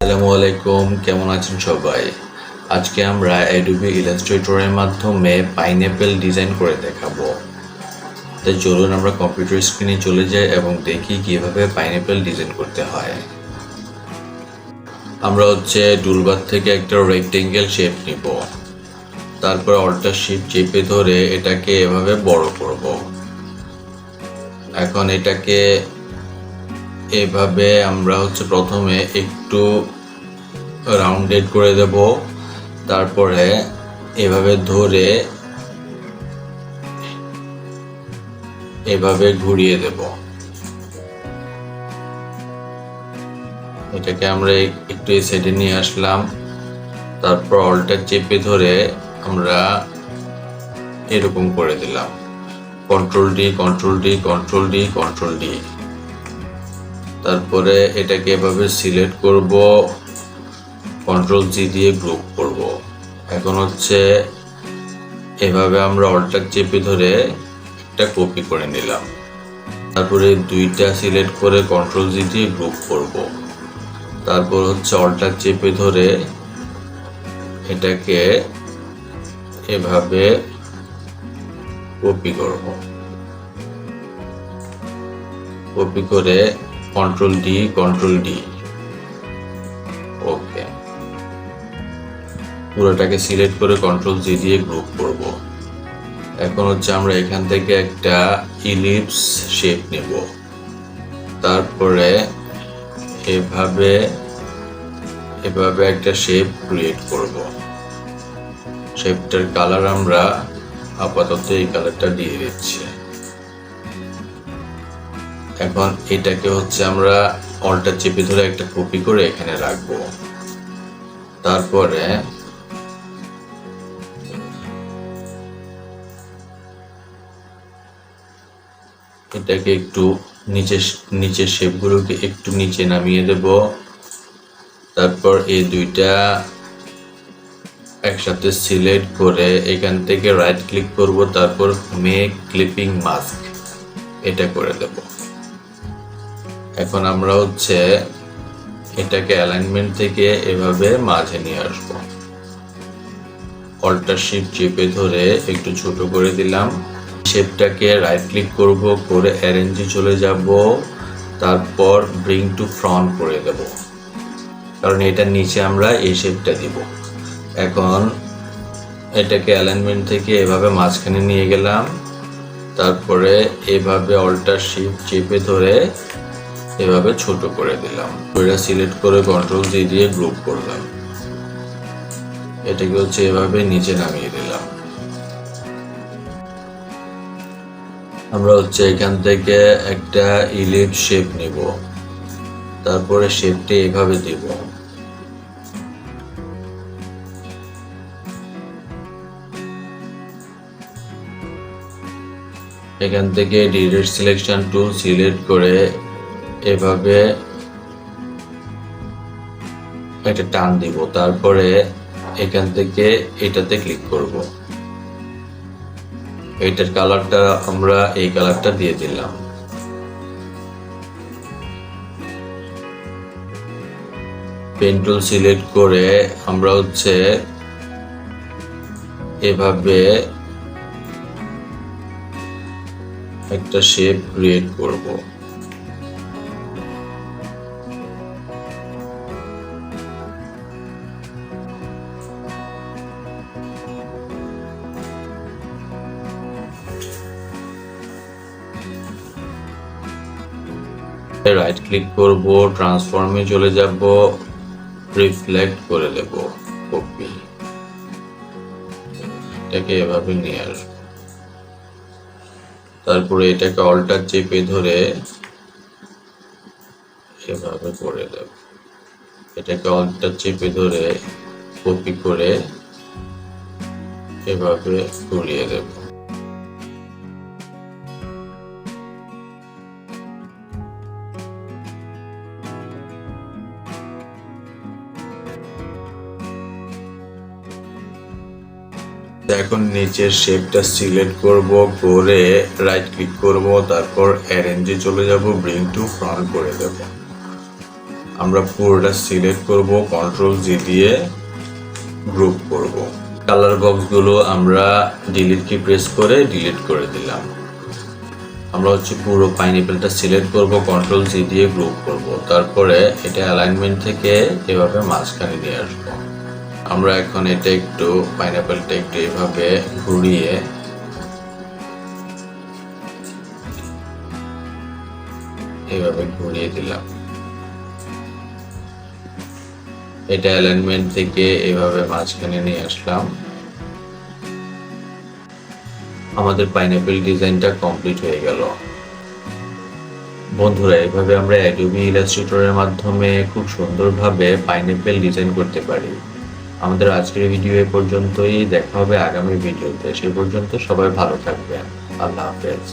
আসসালামু আলাইকুম, কেমন আছেন সবাই? আজকে আমরা অ্যাডোবি ইলাস্ট্রেটরের মাধ্যমে পাইনঅ্যাপল ডিজাইন করে দেখাবো। তাই চলুন আমরা কম্পিউটার স্ক্রিনে চলে যাই এবং দেখি কিভাবে পাইনঅ্যাপল ডিজাইন করতে হয়। আমরা টুলবার থেকে একটা রেক্টেঙ্গেল শেপ নিব, তারপর অল্টার শিফট চেপে ধরে এটাকে এভাবে বড় করব। এখন এটাকে এভাবে আমরা প্রথমে একটু রাউন্ডেড করে দেব, তারপরে এভাবে ধরে এভাবে ঘুরিয়ে দেব। এটাকে আমরা একটু এই সাইডে নিয়ে আসলাম, তারপর অল্টার চেপে ধরে আমরা এরকম করে দিলাম। Control D, control D, control D, control D. তারপরে এটাকে এভাবে সিলেক্ট করব, কন্ট্রোল জি দিয়ে গ্রুপ করব। এখন এভাবে আমরা অল্টার চেপে ধরে একটা কপি করে নিলাম। তারপরে দুইটা সিলেক্ট করে কন্ট্রোল জি দিয়ে গ্রুপ করব। তারপর অল্টার চেপে ধরে এটাকে এভাবে কপি করব। কপি করে কন্ট্রোল ডি, কন্ট্রোল ডি। ওকে, পুরোটাকে সিলেক্ট করে কন্ট্রোল জি দিয়ে গ্রুপ করব। এখন আমরা এখান থেকে একটা ইলিপস শেপ নেব, তারপরে এভাবে এভাবে একটা শেপ ক্রিয়েট করব। শেপটার কালার আমরা আপাতত এই কালারটা দিয়ে দিচ্ছি। এখন এটাকে আমরা অল্টার চেপে ধরে একটা কপি করে এখানে রাখবো। তারপরে এটাকে একটু নিচে শেপগুলোকে একটু নিচে নামিয়ে দেব। তারপর এই দুইটা একসাথে সিলেক্ট করে এখান থেকে রাইট ক্লিক করব, তারপর মেক ক্লিপিং মাস্ক এটা করে দেব। এখন আমরা এটাকে অ্যালাইনমেন্ট থেকে এভাবে মাঝে নিয়ে আসব। অল্টার শিফট চেপে ধরে একটু ছোট করে দিলাম। শেপটাকে রাইট ক্লিক করব, করে অ্যারেঞ্জে চলে যাব, তারপর ব্রিং টু ফ্রন্ট করে দেব, কারণ এটার নিচে আমরা এই শেপটা দিব। এখন এটাকে অ্যালাইনমেন্ট থেকে এভাবে মাঝখানে নিয়ে গেলাম, তারপরে এভাবে অল্টার শিফট চেপে ধরে এভাবে ছোট করে দিলাম। এটা সিলেক্ট করে কন্ট্রোল জি দিয়ে গ্রুপ করলাম। এটাকে এভাবে নিচে নামিয়ে দিলাম। আমরা এখান থেকে একটা ইলিপস শেপ নিব, তারপরে শেপটি এভাবে দিব। এখান থেকে ডিরেক্ট সিলেকশন টুল সিলেক্ট করে এভাবে একটা টান দিব, তারপরে এখান থেকে এটাতে ক্লিক করব। এইটার কালারটা আমরা এই কালারটা দিয়ে দিলাম। পেন টুল সিলেক্ট করে আমরা এভাবে একটা শেপ ক্রিয়েট করব। রাইট ক্লিক করব, ট্রান্সফর্মে চলে যাব, রিফ্লেক্ট করে দেব, কপি। এটাকে এভাবে নিয়ে আসবো, তারপরে এটাকে অল্টার চেপে ধরে এভাবে করে দেব। এটাকে অল্টার চেপে ধরে কপি করে এভাবে ঘুরিয়ে দেব। এখন নিচের শেপটা সিলেক্ট করব, করে রাইট ক্লিক করব, তারপর অ্যারেঞ্জে চলে যাব, ব্রিং টু ফ্রন্ট করে দেব। আমরা পুরোটা সিলেক্ট করব, কন্ট্রোল জি দিয়ে গ্রুপ করব। কালার বক্সগুলো আমরা ডিলিট কি প্রেস করে ডিলিট করে দিলাম। আমরা পুরো পাইনঅ্যাপেলটা সিলেক্ট করব, কন্ট্রোল জি দিয়ে গ্রুপ করব, তারপরে এটা অ্যালাইনমেন্ট থেকে এভাবে মাঝখানে নিয়ে আসবো। আমরা এখন এটা একটু পাইনঅ্যাপেলটা একটু এভাবে ঘুরিয়ে দিলাম। এটা অ্যালাইনমেন্ট থেকে এভাবে মাঝখানে নিয়ে আসলাম। আমাদের পাইনঅ্যাপেল ডিজাইনটা কমপ্লিট হয়ে গেল। বন্ধুরা, এভাবে আমরা অ্যাডোবি ইলাস্ট্রেটরের মাধ্যমে খুব সুন্দরভাবে পাইনঅ্যাপেল ডিজাইন করতে পারি। আমাদের আজকের ভিডিও এ পর্যন্তই। দেখা হবে আগামী ভিডিওতে। সে পর্যন্ত সবাই ভালো থাকবেন। আল্লাহ হাফেজ।